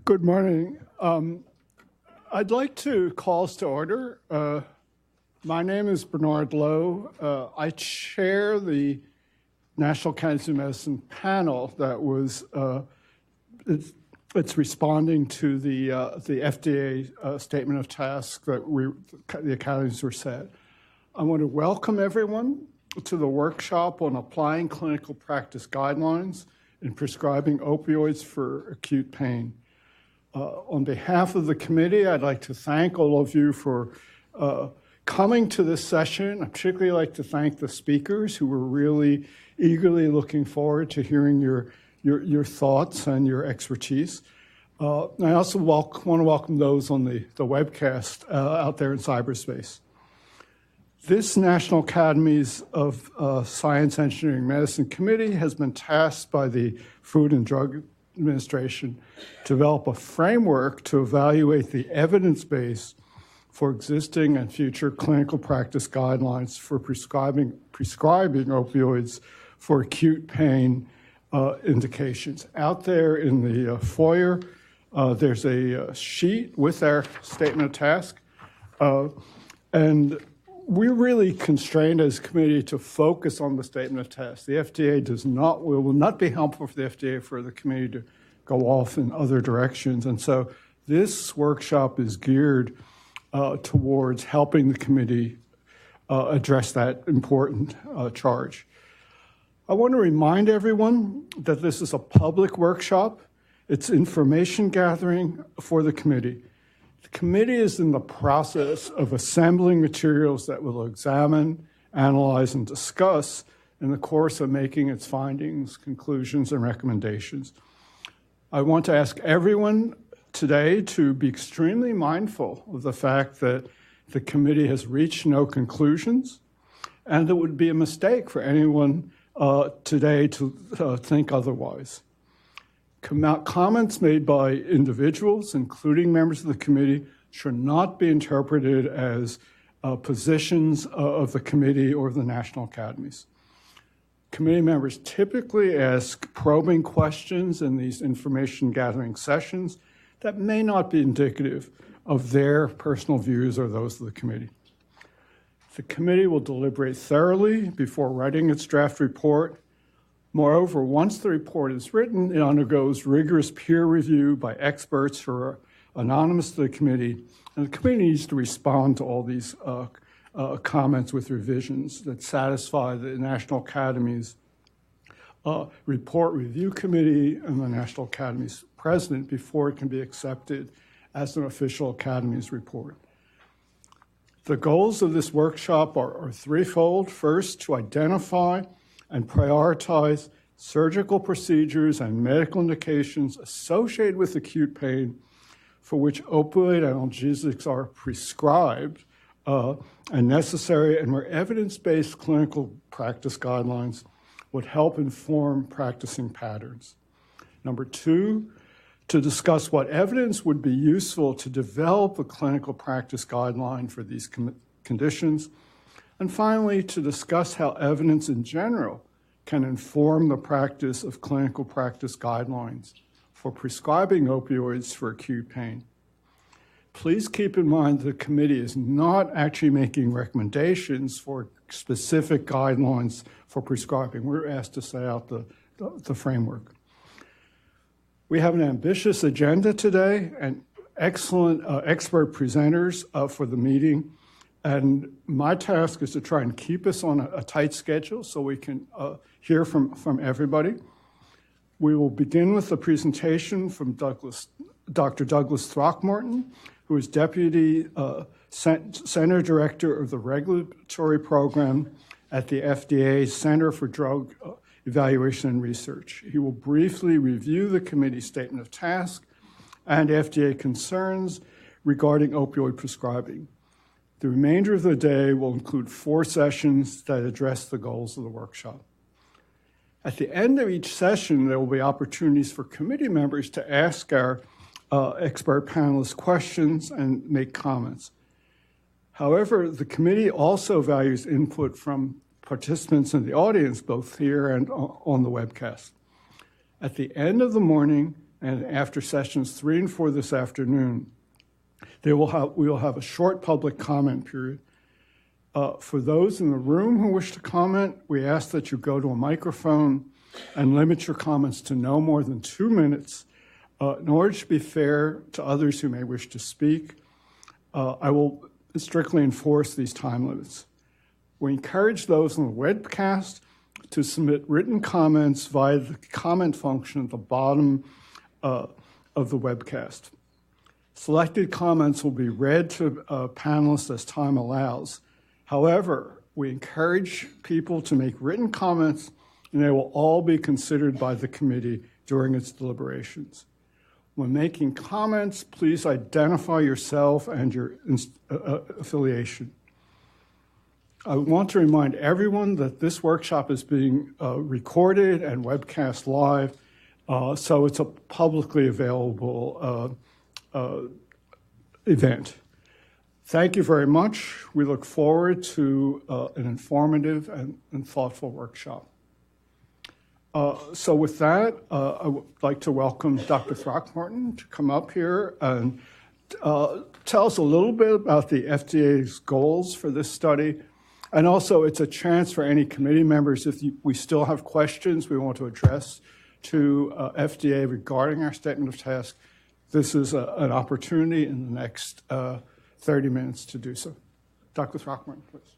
Good morning. I'd like to call us to order. My name is Bernard Lowe. I chair the National Cancer Medicine panel that was it's responding to the FDA statement of task that the academies were set. I want to welcome everyone to the workshop on applying clinical practice guidelines in prescribing opioids for acute pain. On behalf of the committee, I'd like to thank all of you for coming to this session. I'd particularly like to thank the speakers who were really eagerly looking forward to hearing your thoughts and your expertise. I also want to welcome those on the webcast out there in cyberspace. This National Academies of Science, Engineering, Medicine Committee has been tasked by the Food and Drug Administration to develop a framework to evaluate the evidence base for existing and future clinical practice guidelines for prescribing opioids for acute pain indications. Out there in the foyer, there's a sheet with our statement of task, and we're really constrained as a committee to focus on the statement of task. The FDA will not be helpful for the FDA for the committee to go off in other directions. And so this workshop is geared towards helping the committee address that important charge. I want to remind everyone that this is a public workshop. It's information gathering for the committee. The committee is in the process of assembling materials that will examine, analyze, and discuss in the course of making its findings, conclusions, and recommendations. I want to ask everyone today to be extremely mindful of the fact that the committee has reached no conclusions, and it would be a mistake for anyone today to think otherwise. Comments made by individuals, including members of the committee, should not be interpreted as positions of the committee or the national academies. Committee members typically ask probing questions in these information gathering sessions that may not be indicative of their personal views or those of the committee. The committee will deliberate thoroughly before writing its draft report. Moreover, once the report is written, it undergoes rigorous peer review by experts who are anonymous to the committee, and the committee needs to respond to all these comments with revisions that satisfy the National Academies Report Review Committee and the National Academies President before it can be accepted as an official Academies report. The goals of this workshop are threefold. First, to identify and prioritize surgical procedures and medical indications associated with acute pain for which opioid analgesics are prescribed and necessary, and where evidence-based clinical practice guidelines would help inform practicing patterns. Number two, to discuss what evidence would be useful to develop a clinical practice guideline for these conditions. And finally, to discuss how evidence in general can inform the practice of clinical practice guidelines for prescribing opioids for acute pain. Please keep in mind the committee is not actually making recommendations for specific guidelines for prescribing. We're asked to set out the framework. We have an ambitious agenda today and excellent expert presenters for the meeting. And my task is to try and keep us on a tight schedule so we can hear from everybody. We will begin with a presentation from Dr. Douglas Throckmorton, who is Deputy Center Director of the Regulatory Program at the FDA Center for Drug Evaluation and Research. He will briefly review the committee's statement of task and FDA concerns regarding opioid prescribing. The remainder of the day will include 4 sessions that address the goals of the workshop. At the end of each session, there will be opportunities for committee members to ask our expert panelists questions and make comments. However, the committee also values input from participants in the audience, both here and on the webcast. At the end of the morning, and after sessions 3 and 4 this afternoon, we will have a short public comment period. For those in the room who wish to comment, we ask that you go to a microphone and limit your comments to no more than 2 minutes. In order to be fair to others who may wish to speak, I will strictly enforce these time limits. We encourage those on the webcast to submit written comments via the comment function at the bottom of the webcast. Selected comments will be read to panelists as time allows. However, we encourage people to make written comments, and they will all be considered by the committee during its deliberations. When making comments, please identify yourself and your affiliation. I want to remind everyone that this workshop is being recorded and webcast live, so it's a publicly available event. Thank you very much. We look forward to an informative and thoughtful workshop. So with that, I would like to welcome Dr. Throckmorton to come up here and tell us a little bit about the FDA's goals for this study. And also, it's a chance for any committee members, if we still have questions we want to address to FDA regarding our statement of task, this is an opportunity in the next 30 minutes to do so. Dr. Throckmorton, please.